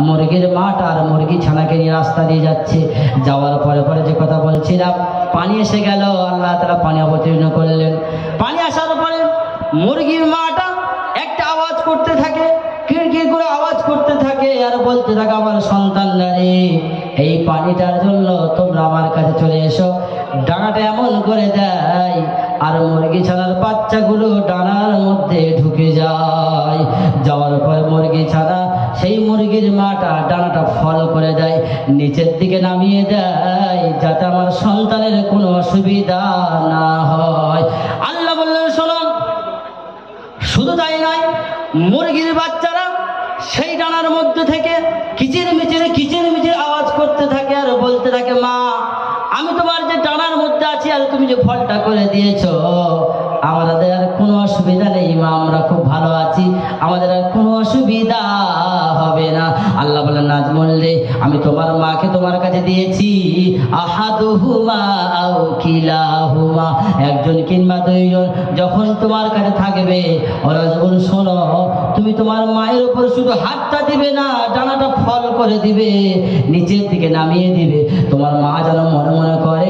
মুরগির মাঠ আর মুরগি ছানাকে নিয়ে রাস্তা দিয়ে যাচ্ছে। যাওয়ার পরে পরে যে কথা বলছিলাম, পানি এসে গেল, আল্লাহ তাআলা পানি অবতীর্ণ করলেন। পানি আসার পরে মুরগির মাটা একটা আওয়াজ করতে থাকে, কিড়কিড় করে আওয়াজ করতে থাকে আর বলতে থাকে, আমার সন্তানরা রে, এই পানিটার জন্য তোমরা আমার কাছে চলে এসো। ডানাটা এমন করে দেয় আর মুরগি ছানার বাচ্চাগুলো ডানার মধ্যে ঢুকে যায়। যাওয়ার পর মুরগি ছানা সেই মুরগির মাটা ডানাটা ফল করে দেয়, নিচের দিকে নামিয়ে দেয়, যাতে আমার সন্তানের কোনো অসুবিধা না হয়। আল্লাহ বললেন, শোনো, শুধু তাই নয়, মুরগির বাচ্চারা সেই ডানার মধ্যে থেকে কিচির মিচির আওয়াজ করতে থাকে আর বলতে থাকে, মা, আমি তোমার যে ডানার মধ্যে আছি আর তুমি যে ফলটা করে দিয়েছো, আমাদের আর কোনো অসুবিধা নেই মা, আমরা খুব ভালো আছি, আমাদের আর কোনো অসুবিধা হবে না। আল্লাহ বলেন, নাজমুল রে, আমি তোমার মাকে তোমার কাছে দিয়েছি, আহাদুহুমা আও কিলাহুমা, একজন কিংবা দুইজন যখন তোমার কাছে থাকবে, ওরা যখন শোনো, তুমি তোমার মায়ের উপর শুধু হাতটা দিবে না, ডানাটা ফল করে দিবে, নিচের দিকে নামিয়ে দিবে। তোমার মা যেন মনে মনে করে,